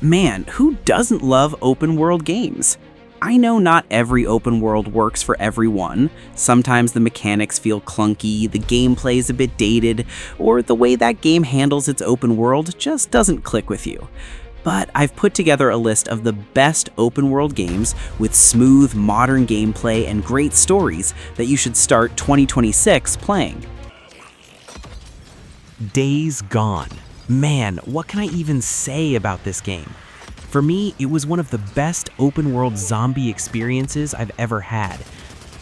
Man, who doesn't love open world games? I know not every open world works for everyone. Sometimes the mechanics feel clunky, the gameplay is a bit dated, or the way that game handles its open world just doesn't click with you. But I've put together a list of the best open world games with smooth, modern gameplay and great stories that you should start 2026 playing. Days Gone. Man, what can I even say about this game? For me, it was one of the best open-world zombie experiences I've ever had.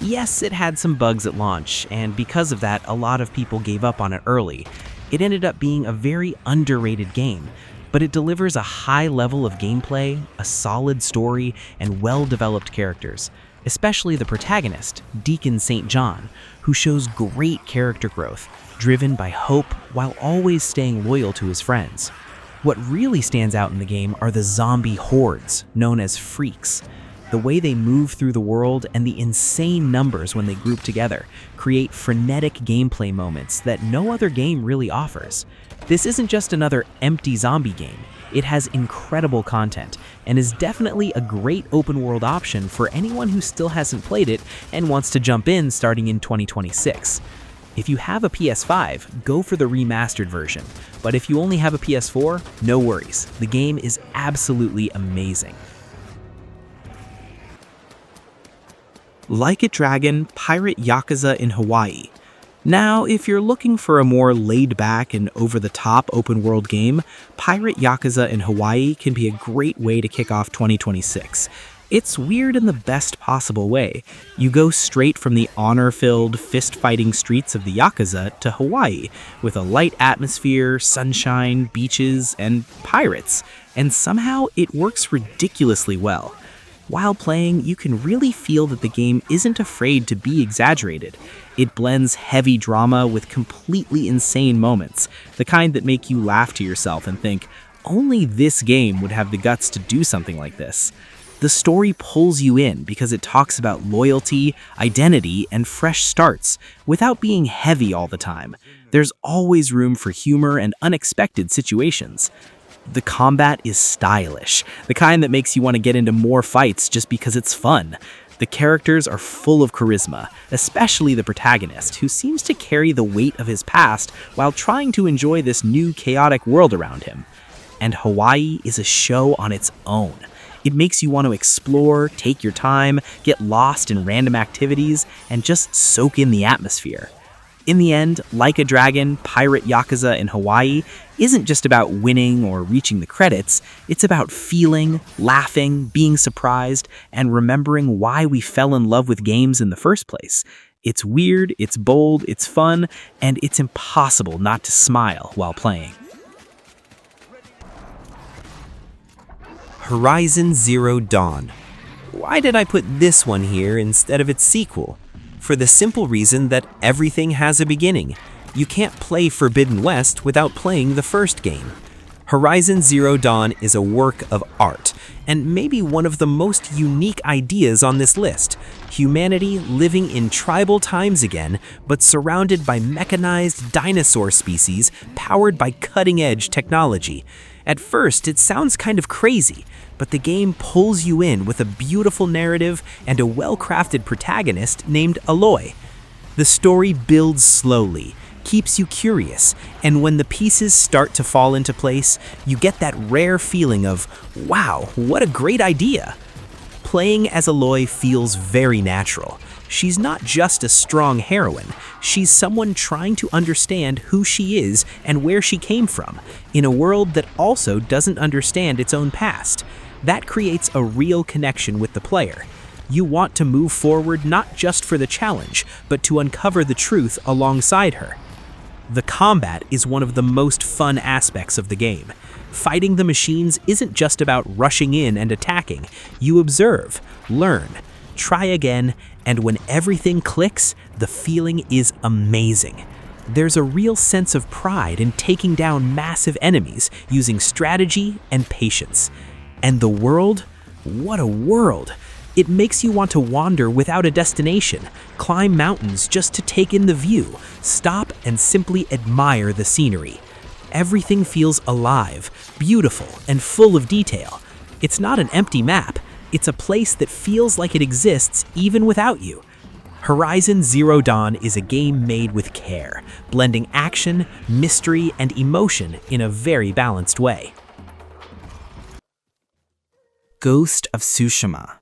Yes, it had some bugs at launch, and because of that, a lot of people gave up on it early. It ended up being a very underrated game, but it delivers a high level of gameplay, a solid story, and well-developed characters, especially the protagonist, Deacon St. John, who shows great character growth, driven by hope while always staying loyal to his friends. What really stands out in the game are the zombie hordes, known as freaks. The way they move through the world and the insane numbers when they group together create frenetic gameplay moments that no other game really offers. This isn't just another empty zombie game. It has incredible content and is definitely a great open world option for anyone who still hasn't played it and wants to jump in starting in 2026. If you have a PS5, go for the remastered version, but if you only have a PS4, no worries. The game is absolutely amazing. Like a Dragon, Pirate Yakuza in Hawaii. Now, if you're looking for a more laid-back and over-the-top open-world game, Pirate Yakuza in Hawaii can be a great way to kick off 2026. It's weird in the best possible way. You go straight from the honor-filled, fist-fighting streets of the Yakuza to Hawaii, with a light atmosphere, sunshine, beaches, and pirates, and somehow it works ridiculously well. While playing, you can really feel that the game isn't afraid to be exaggerated. It blends heavy drama with completely insane moments, the kind that make you laugh to yourself and think, only this game would have the guts to do something like this. The story pulls you in because it talks about loyalty, identity, and fresh starts without being heavy all the time. There's always room for humor and unexpected situations. The combat is stylish, the kind that makes you want to get into more fights just because it's fun. The characters are full of charisma, especially the protagonist, who seems to carry the weight of his past while trying to enjoy this new chaotic world around him. And Hawaii is a show on its own. It makes you want to explore, take your time, get lost in random activities, and just soak in the atmosphere. In the end, Like a Dragon, Pirate Yakuza in Hawaii isn't just about winning or reaching the credits, it's about feeling, laughing, being surprised, and remembering why we fell in love with games in the first place. It's weird, it's bold, it's fun, and it's impossible not to smile while playing. Horizon Zero Dawn. Why did I put this one here instead of its sequel? For the simple reason that everything has a beginning. You can't play Forbidden West without playing the first game. Horizon Zero Dawn is a work of art, and maybe one of the most unique ideas on this list. Humanity living in tribal times again, but surrounded by mechanized dinosaur species powered by cutting-edge technology. At first, it sounds kind of crazy, but the game pulls you in with a beautiful narrative and a well-crafted protagonist named Aloy. The story builds slowly, keeps you curious, and when the pieces start to fall into place, you get that rare feeling of, wow, what a great idea! Playing as Aloy feels very natural. She's not just a strong heroine, she's someone trying to understand who she is and where she came from, in a world that also doesn't understand its own past. That creates a real connection with the player. You want to move forward not just for the challenge, but to uncover the truth alongside her. The combat is one of the most fun aspects of the game. Fighting the machines isn't just about rushing in and attacking. You observe, learn, try again, and when everything clicks, the feeling is amazing. There's a real sense of pride in taking down massive enemies using strategy and patience. And the world? What a world! It makes you want to wander without a destination, climb mountains just to take in the view, stop and simply admire the scenery. Everything feels alive, beautiful, and full of detail. It's not an empty map, it's a place that feels like it exists even without you. Horizon Zero Dawn is a game made with care, blending action, mystery, and emotion in a very balanced way. Ghost of Tsushima.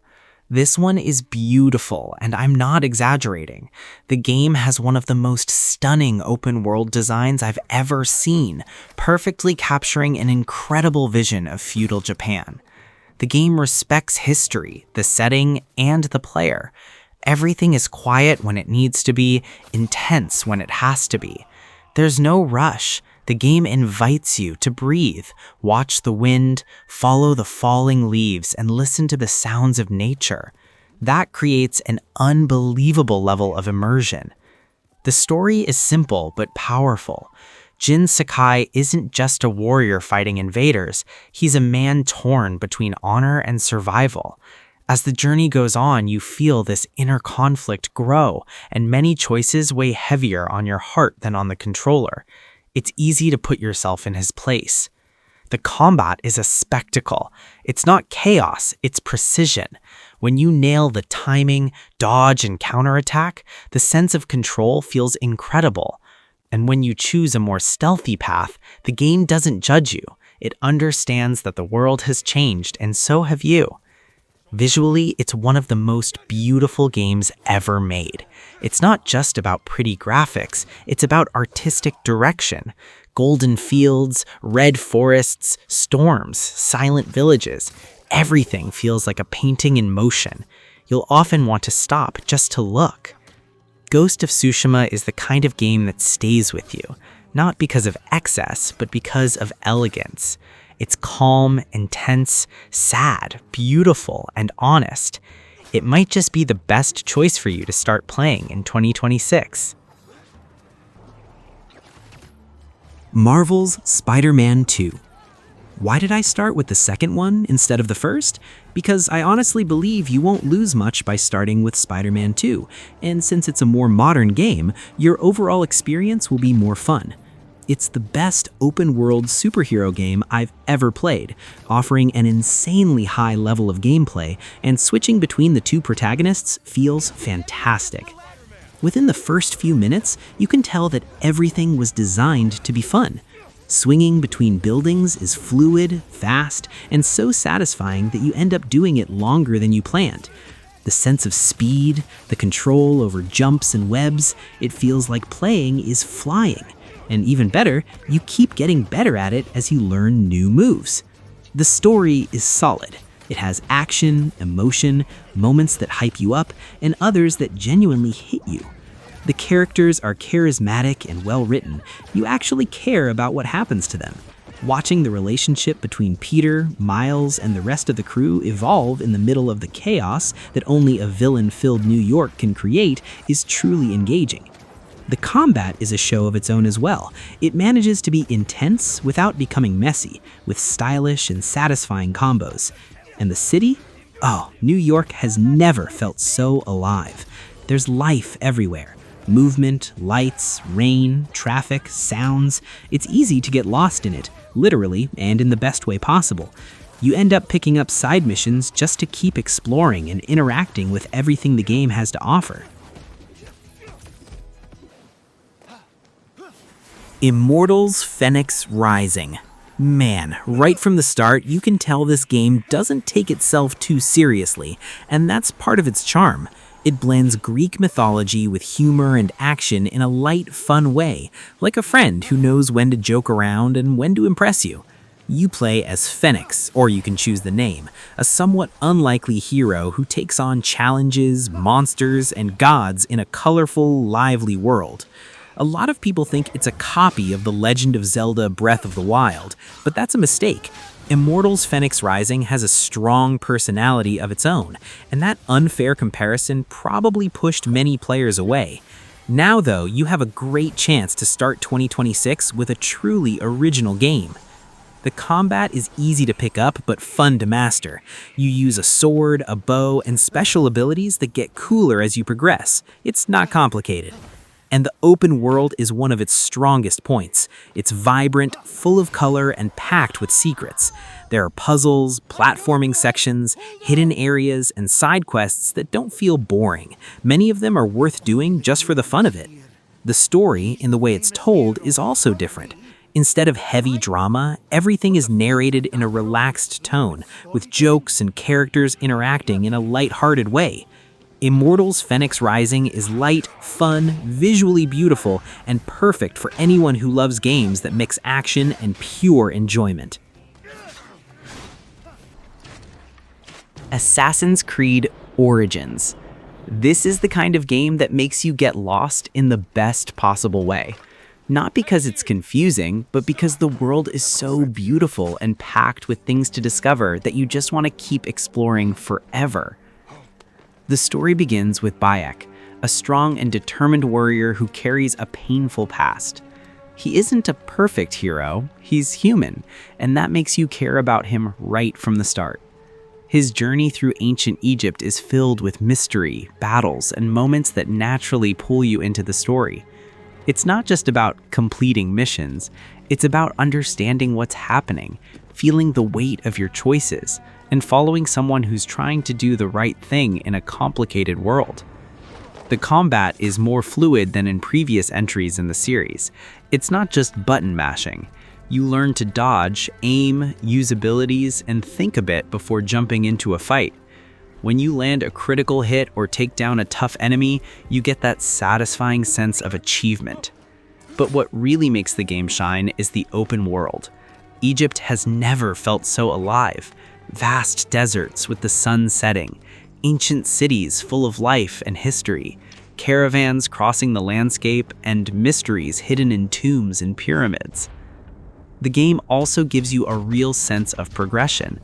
This one is beautiful, and I'm not exaggerating. The game has one of the most stunning open-world designs I've ever seen, perfectly capturing an incredible vision of feudal Japan. The game respects history, the setting, and the player. Everything is quiet when it needs to be, intense when it has to be. There's no rush. The game invites you to breathe, watch the wind, follow the falling leaves, and listen to the sounds of nature. That creates an unbelievable level of immersion. The story is simple but powerful. Jin Sakai isn't just a warrior fighting invaders, he's a man torn between honor and survival. As the journey goes on, you feel this inner conflict grow, and many choices weigh heavier on your heart than on the controller. It's easy to put yourself in his place. The combat is a spectacle. It's not chaos, it's precision. When you nail the timing, dodge, and counterattack, the sense of control feels incredible. And when you choose a more stealthy path, the game doesn't judge you. It understands that the world has changed, and so have you. Visually, it's one of the most beautiful games ever made. It's not just about pretty graphics, it's about artistic direction. Golden fields, red forests, storms, silent villages. Everything feels like a painting in motion. You'll often want to stop just to look. Ghost of Tsushima is the kind of game that stays with you, not because of excess, but because of elegance. It's calm, intense, sad, beautiful, and honest. It might just be the best choice for you to start playing in 2026. Marvel's Spider-Man 2. Why did I start with the second one instead of the first? Because I honestly believe you won't lose much by starting with Spider-Man 2, and since it's a more modern game, your overall experience will be more fun. It's the best open-world superhero game I've ever played, offering an insanely high level of gameplay, and switching between the two protagonists feels fantastic. Within the first few minutes, you can tell that everything was designed to be fun. Swinging between buildings is fluid, fast, and so satisfying that you end up doing it longer than you planned. The sense of speed, the control over jumps and webs, it feels like playing is flying. And even better, you keep getting better at it as you learn new moves. The story is solid. It has action, emotion, moments that hype you up, and others that genuinely hit you. The characters are charismatic and well-written. You actually care about what happens to them. Watching the relationship between Peter, Miles, and the rest of the crew evolve in the middle of the chaos that only a villain-filled New York can create is truly engaging. The combat is a show of its own as well. It manages to be intense without becoming messy, with stylish and satisfying combos. And the city? Oh, New York has never felt so alive. There's life everywhere. Movement, lights, rain, traffic, sounds. It's easy to get lost in it, literally and in the best way possible. You end up picking up side missions just to keep exploring and interacting with everything the game has to offer. Immortals Fenyx Rising. Man, right from the start, you can tell this game doesn't take itself too seriously, and that's part of its charm. It blends Greek mythology with humor and action in a light, fun way, like a friend who knows when to joke around and when to impress you. You play as Fenyx, or you can choose the name, a somewhat unlikely hero who takes on challenges, monsters, and gods in a colorful, lively world. A lot of people think it's a copy of The Legend of Zelda Breath of the Wild, but that's a mistake. Immortals Fenyx Rising has a strong personality of its own, and that unfair comparison probably pushed many players away. Now though, you have a great chance to start 2026 with a truly original game. The combat is easy to pick up but fun to master. You use a sword, a bow, and special abilities that get cooler as you progress. It's not complicated. And the open world is one of its strongest points. It's vibrant, full of color, and packed with secrets. There are puzzles, platforming sections, hidden areas, and side quests that don't feel boring. Many of them are worth doing just for the fun of it. The story, in the way it's told, is also different. Instead of heavy drama, everything is narrated in a relaxed tone, with jokes and characters interacting in a light-hearted way. Immortals Fenyx Rising is light, fun, visually beautiful, and perfect for anyone who loves games that mix action and pure enjoyment. Assassin's Creed Origins. This is the kind of game that makes you get lost in the best possible way. Not because it's confusing, but because the world is so beautiful and packed with things to discover that you just want to keep exploring forever. The story begins with Bayek, a strong and determined warrior who carries a painful past. He isn't a perfect hero, he's human, and that makes you care about him right from the start. His journey through ancient Egypt is filled with mystery, battles, and moments that naturally pull you into the story. It's not just about completing missions, it's about understanding what's happening, feeling the weight of your choices, and following someone who's trying to do the right thing in a complicated world. The combat is more fluid than in previous entries in the series. It's not just button mashing. You learn to dodge, aim, use abilities, and think a bit before jumping into a fight. When you land a critical hit or take down a tough enemy, you get that satisfying sense of achievement. But what really makes the game shine is the open world. Egypt has never felt so alive. Vast deserts with the sun setting, ancient cities full of life and history, caravans crossing the landscape, and mysteries hidden in tombs and pyramids. The game also gives you a real sense of progression.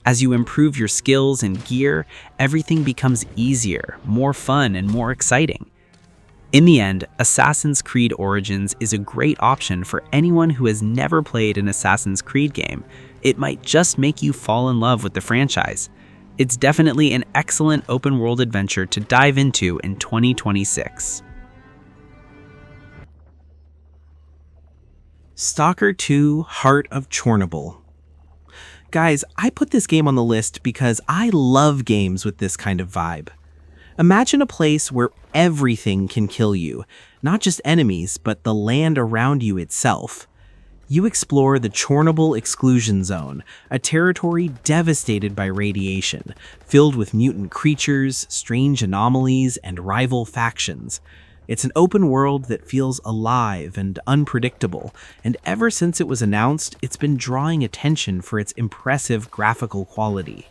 As you improve your skills and gear, everything becomes easier, more fun, and more exciting. In the end, Assassin's Creed Origins is a great option for anyone who has never played an Assassin's Creed game. It might just make you fall in love with the franchise. It's definitely an excellent open-world adventure to dive into in 2026. Stalker 2: Heart of Chornobyl. Guys, I put this game on the list because I love games with this kind of vibe. Imagine a place where everything can kill you, not just enemies, but the land around you itself. You explore the Chornobyl exclusion zone, a territory devastated by radiation, filled with mutant creatures, strange anomalies, and rival factions. It's an open world that feels alive and unpredictable, and ever since it was announced, it's been drawing attention for its impressive graphical quality.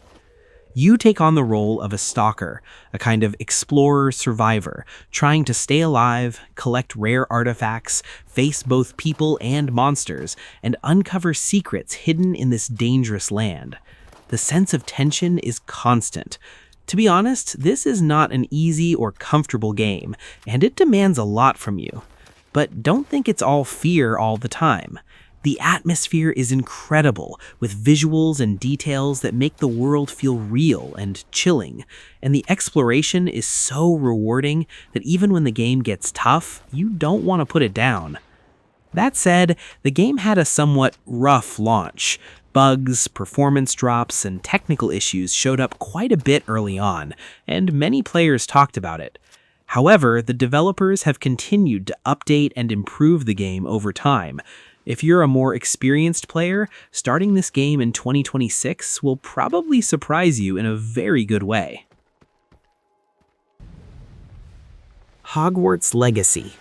You take on the role of a stalker, a kind of explorer-survivor, trying to stay alive, collect rare artifacts, face both people and monsters, and uncover secrets hidden in this dangerous land. The sense of tension is constant. To be honest, this is not an easy or comfortable game, and it demands a lot from you. But don't think it's all fear all the time. The atmosphere is incredible, with visuals and details that make the world feel real and chilling, and the exploration is so rewarding that even when the game gets tough, you don't want to put it down. That said, the game had a somewhat rough launch. Bugs, performance drops, and technical issues showed up quite a bit early on, and many players talked about it. However, the developers have continued to update and improve the game over time. If you're a more experienced player, starting this game in 2026 will probably surprise you in a very good way. Hogwarts Legacy.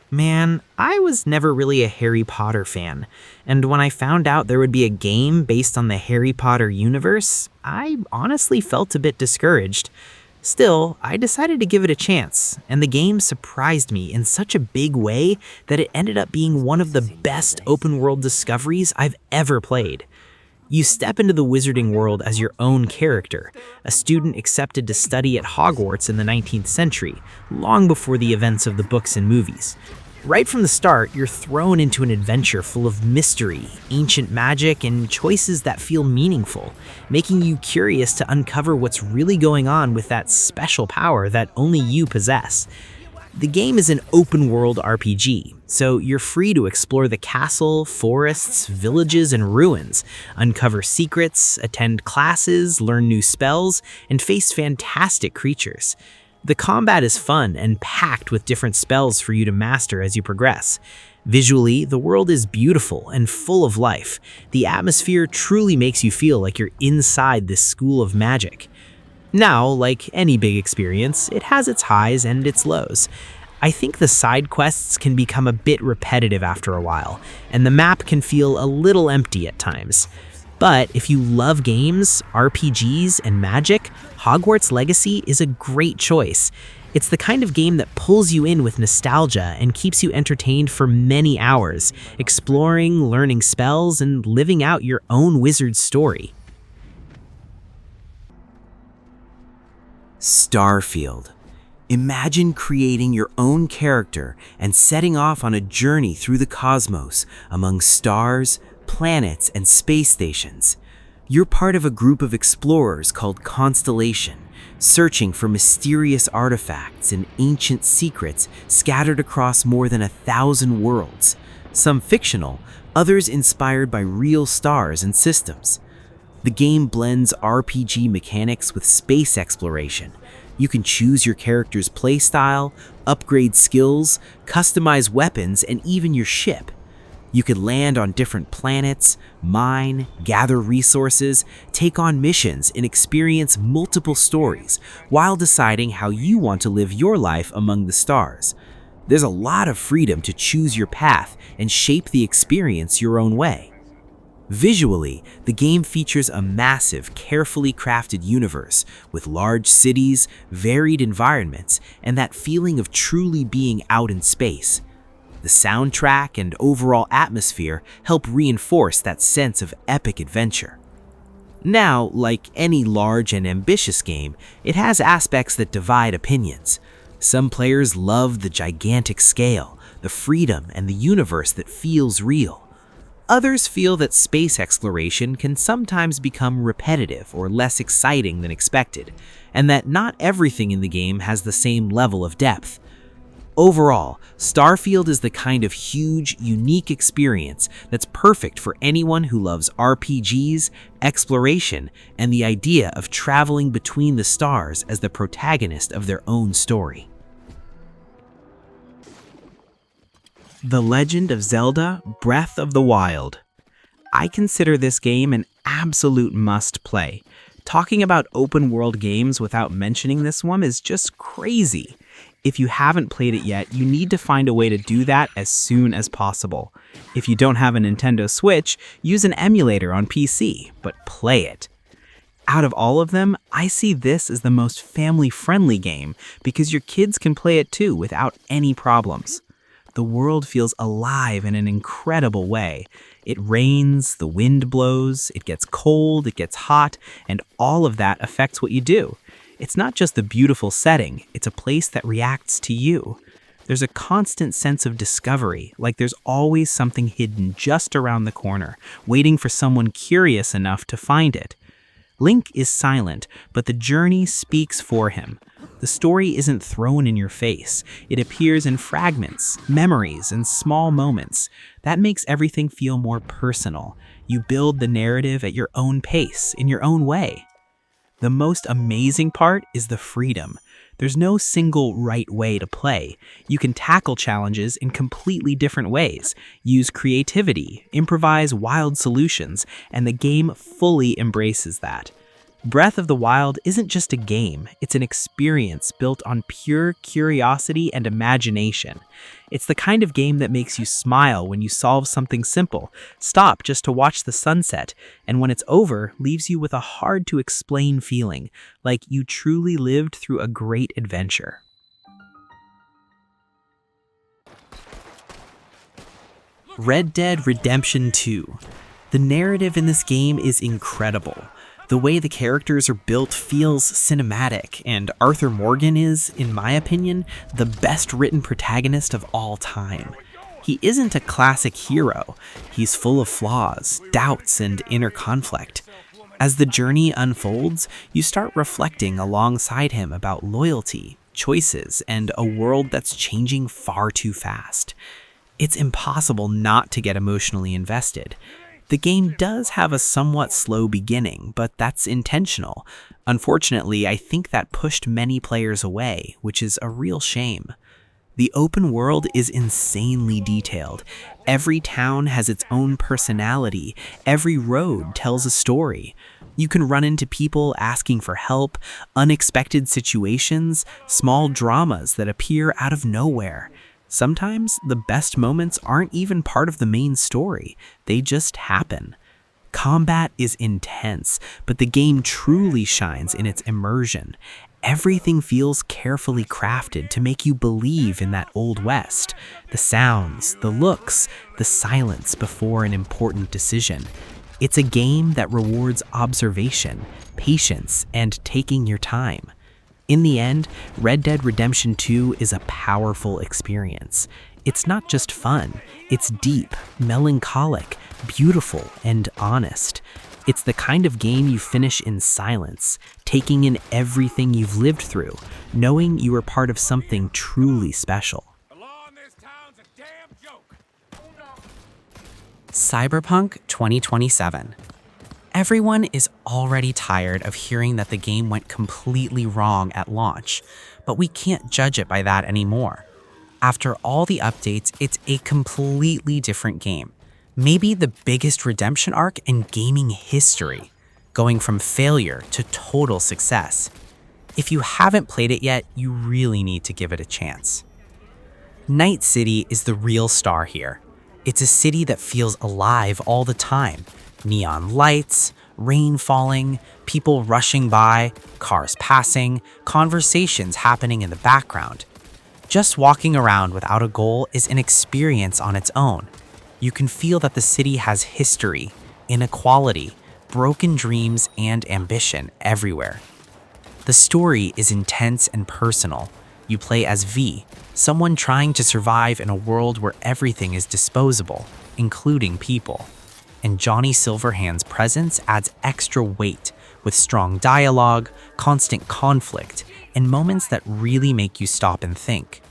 Man, I was never really a Harry Potter fan, and when I found out there would be a game based on the Harry Potter universe, I honestly felt a bit discouraged. Still, I decided to give it a chance, and the game surprised me in such a big way that it ended up being one of the best open-world discoveries I've ever played. You step into the wizarding world as your own character, a student accepted to study at Hogwarts in the 19th century, long before the events of the books and movies. Right from the start, you're thrown into an adventure full of mystery, ancient magic, and choices that feel meaningful, making you curious to uncover what's really going on with that special power that only you possess. The game is an open-world RPG, so you're free to explore the castle, forests, villages, and ruins, uncover secrets, attend classes, learn new spells, and face fantastic creatures. The combat is fun and packed with different spells for you to master as you progress. Visually, the world is beautiful and full of life. The atmosphere truly makes you feel like you're inside this school of magic. Now, like any big experience, it has its highs and its lows. I think the side quests can become a bit repetitive after a while, and the map can feel a little empty at times. But if you love games, RPGs, and magic, Hogwarts Legacy is a great choice. It's the kind of game that pulls you in with nostalgia and keeps you entertained for many hours, exploring, learning spells, and living out your own wizard's story. Starfield. Imagine creating your own character and setting off on a journey through the cosmos among stars, planets, and space stations. You're part of a group of explorers called Constellation, searching for mysterious artifacts and ancient secrets scattered across more than 1,000 worlds, some fictional, others inspired by real stars and systems. The game blends RPG mechanics with space exploration. You can choose your character's playstyle, upgrade skills, customize weapons, and even your ship. You can land on different planets, mine, gather resources, take on missions, and experience multiple stories while deciding how you want to live your life among the stars. There's a lot of freedom to choose your path and shape the experience your own way. Visually, the game features a massive, carefully crafted universe with large cities, varied environments, and that feeling of truly being out in space. The soundtrack and overall atmosphere help reinforce that sense of epic adventure. Now, like any large and ambitious game, it has aspects that divide opinions. Some players love the gigantic scale, the freedom, and the universe that feels real. Others feel that space exploration can sometimes become repetitive or less exciting than expected, and that not everything in the game has the same level of depth. Overall, Starfield is the kind of huge, unique experience that's perfect for anyone who loves RPGs, exploration, and the idea of traveling between the stars as the protagonist of their own story. The Legend of Zelda: Breath of the Wild. I consider this game an absolute must-play. Talking about open-world games without mentioning this one is just crazy. If you haven't played it yet, you need to find a way to do that as soon as possible. If you don't have a Nintendo Switch, use an emulator on PC, but play it. Out of all of them, I see this as the most family-friendly game because your kids can play it too without any problems. The world feels alive in an incredible way. It rains, the wind blows, it gets cold, it gets hot, and all of that affects what you do. It's not just the beautiful setting, it's a place that reacts to you. There's a constant sense of discovery, like there's always something hidden just around the corner, waiting for someone curious enough to find it. Link is silent, but the journey speaks for him. The story isn't thrown in your face. It appears in fragments, memories, and small moments. That makes everything feel more personal. You build the narrative at your own pace, in your own way. The most amazing part is the freedom. There's no single right way to play. You can tackle challenges in completely different ways, use creativity, improvise wild solutions, and the game fully embraces that. Breath of the Wild isn't just a game, it's an experience built on pure curiosity and imagination. It's the kind of game that makes you smile when you solve something simple, stop just to watch the sunset, and when it's over, leaves you with a hard-to-explain feeling, like you truly lived through a great adventure. Red Dead Redemption 2. The narrative in this game is incredible. The way the characters are built feels cinematic, and Arthur Morgan is, in my opinion, the best written protagonist of all time. He isn't a classic hero. He's full of flaws, doubts, and inner conflict. As the journey unfolds, you start reflecting alongside him about loyalty, choices, and a world that's changing far too fast. It's impossible not to get emotionally invested. The game does have a somewhat slow beginning, but that's intentional. Unfortunately, I think that pushed many players away, which is a real shame. The open world is insanely detailed. Every town has its own personality. Every road tells a story. You can run into people asking for help, unexpected situations, small dramas that appear out of nowhere. Sometimes the best moments aren't even part of the main story. They just happen. Combat is intense, but the game truly shines in its immersion. Everything feels carefully crafted to make you believe in that Old West. The sounds, the looks, the silence before an important decision. It's a game that rewards observation, patience, and taking your time. In the end, Red Dead Redemption 2 is a powerful experience. It's not just fun, it's deep, melancholic, beautiful, and honest. It's the kind of game you finish in silence, taking in everything you've lived through, knowing you are part of something truly special. Cyberpunk 2027. Everyone is already tired of hearing that the game went completely wrong at launch, but we can't judge it by that anymore. After all the updates, it's a completely different game. Maybe the biggest redemption arc in gaming history, going from failure to total success. If you haven't played it yet, you really need to give it a chance. Night City is the real star here. It's a city that feels alive all the time. Neon lights, rain falling, people rushing by, cars passing, conversations happening in the background. Just walking around without a goal is an experience on its own. You can feel that the city has history, inequality, broken dreams, and ambition everywhere. The story is intense and personal. You play as V, someone trying to survive in a world where everything is disposable, including people. And Johnny Silverhand's presence adds extra weight with strong dialogue, constant conflict, and moments that really make you stop and think.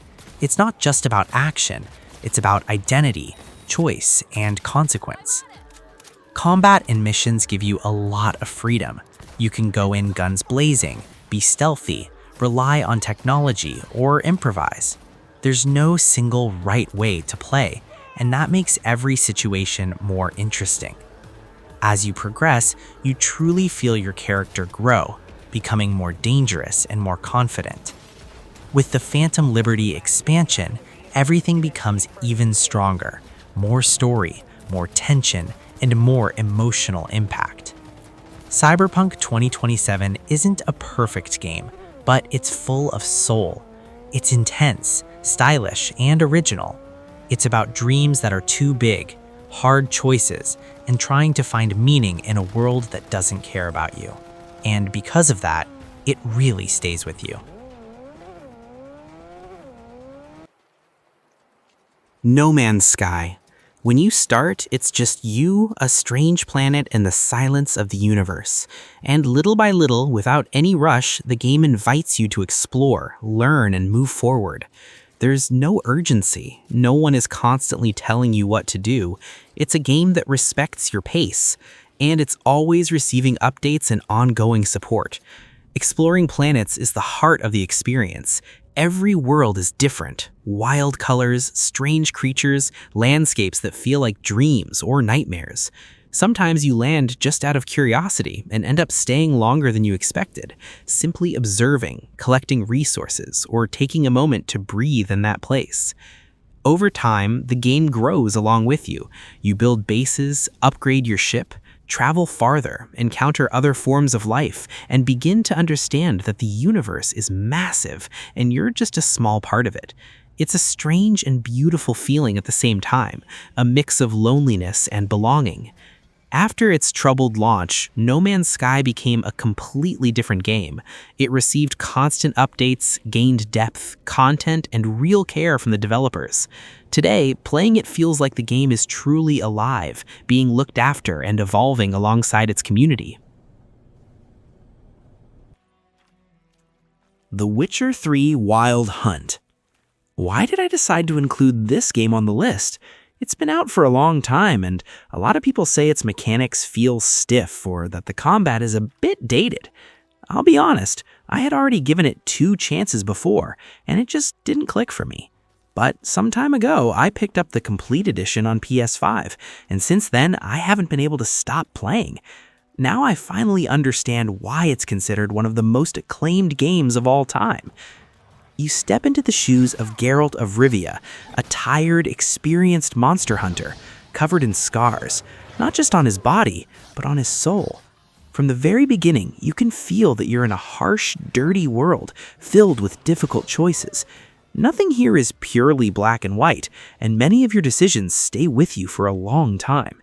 It's not just about action, it's about identity, choice, and consequence. Combat and missions give you a lot of freedom. You can go in guns blazing, be stealthy, rely on technology, or improvise. There's no single right way to play, and that makes every situation more interesting. As you progress, you truly feel your character grow, becoming more dangerous and more confident. With the Phantom Liberty expansion, everything becomes even stronger. More story, more tension, and more emotional impact. Cyberpunk 2027 isn't a perfect game, but it's full of soul. It's intense, stylish, and original. It's about dreams that are too big, hard choices, and trying to find meaning in a world that doesn't care about you. And because of that, it really stays with you. No Man's Sky. When you start, it's just you, a strange planet, and the silence of the universe. And little by little, without any rush, the game invites you to explore, learn, and move forward. There's no urgency. No one is constantly telling you what to do. It's a game that respects your pace, and it's always receiving updates and ongoing support. Exploring planets is the heart of the experience. Every world is different. Wild colors, strange creatures, landscapes that feel like dreams or nightmares. Sometimes you land just out of curiosity and end up staying longer than you expected, simply observing, collecting resources, or taking a moment to breathe in that place. Over time, the game grows along with you. You build bases, upgrade your ship, travel farther, encounter other forms of life, and begin to understand that the universe is massive and you're just a small part of it. It's a strange and beautiful feeling at the same time, a mix of loneliness and belonging. After its troubled launch, No Man's Sky became a completely different game. It received constant updates, gained depth, content, and real care from the developers. Today, playing it feels like the game is truly alive, being looked after and evolving alongside its community. The Witcher 3 Wild Hunt. Why did I decide to include this game on the list? It's been out for a long time, and a lot of people say its mechanics feel stiff or that the combat is a bit dated. I'll be honest, I had already given it 2 chances before, and it just didn't click for me. But some time ago, I picked up the complete edition on PS5, and since then, I haven't been able to stop playing. Now I finally understand why it's considered one of the most acclaimed games of all time. You step into the shoes of Geralt of Rivia, a tired, experienced monster hunter, covered in scars, not just on his body, but on his soul. From the very beginning, you can feel that you're in a harsh, dirty world filled with difficult choices. Nothing here is purely black and white, and many of your decisions stay with you for a long time.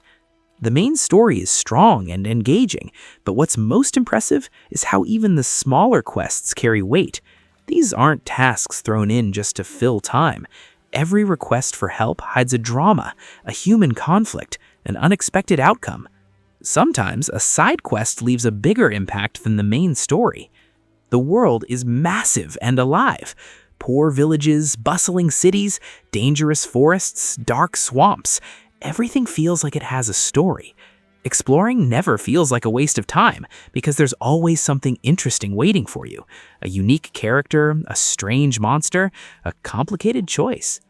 The main story is strong and engaging, but what's most impressive is how even the smaller quests carry weight. These aren't tasks thrown in just to fill time. Every request for help hides a drama, a human conflict, an unexpected outcome. Sometimes a side quest leaves a bigger impact than the main story. The world is massive and alive. Poor villages, bustling cities, dangerous forests, dark swamps. Everything feels like it has a story. Exploring never feels like a waste of time because there's always something interesting waiting for you. A unique character, a strange monster, a complicated choice.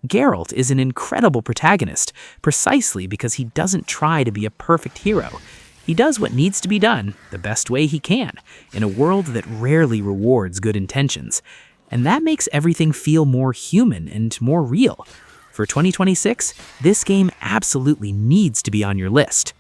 Geralt is an incredible protagonist precisely because he doesn't try to be a perfect hero. He does what needs to be done the best way he can in a world that rarely rewards good intentions. And that makes everything feel more human and more real. For 2026, this game absolutely needs to be on your list.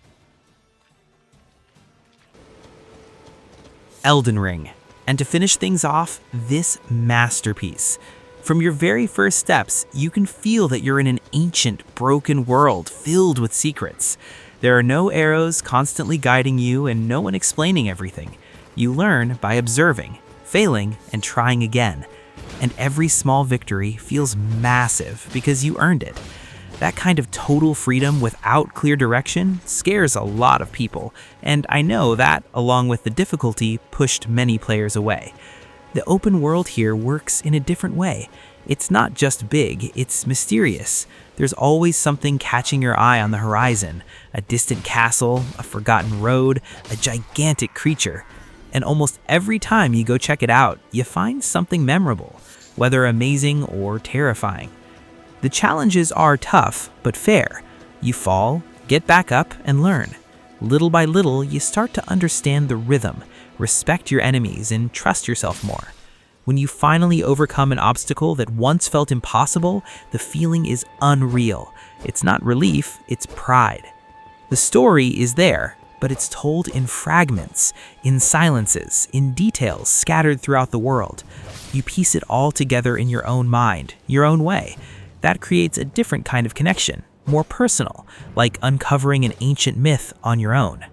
Elden Ring. And to finish things off, this masterpiece. From your very first steps, you can feel that you're in an ancient, broken world filled with secrets. There are no arrows constantly guiding you and no one explaining everything. You learn by observing, failing, and trying again. And every small victory feels massive because you earned it. That kind of total freedom without clear direction scares a lot of people, and I know that, along with the difficulty, pushed many players away. The open world here works in a different way. It's not just big, it's mysterious. There's always something catching your eye on the horizon, a distant castle, a forgotten road, a gigantic creature. And almost every time you go check it out, you find something memorable, whether amazing or terrifying. The challenges are tough, but fair. You fall, get back up, and learn. Little by little, you start to understand the rhythm, respect your enemies, and trust yourself more. When you finally overcome an obstacle that once felt impossible, the feeling is unreal. It's not relief, it's pride. The story is there, but it's told in fragments, in silences, in details scattered throughout the world. You piece it all together in your own mind, your own way. That creates a different kind of connection, more personal, like uncovering an ancient myth on your own.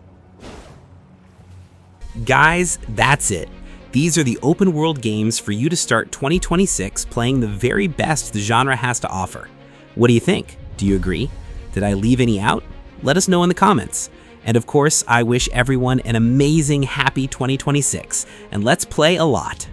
Guys, that's it. These are the open world games for you to start 2026 playing the very best the genre has to offer. What do you think? Do you agree? Did I leave any out? Let us know in the comments. And of course, I wish everyone an amazing, happy 2026, and let's play a lot.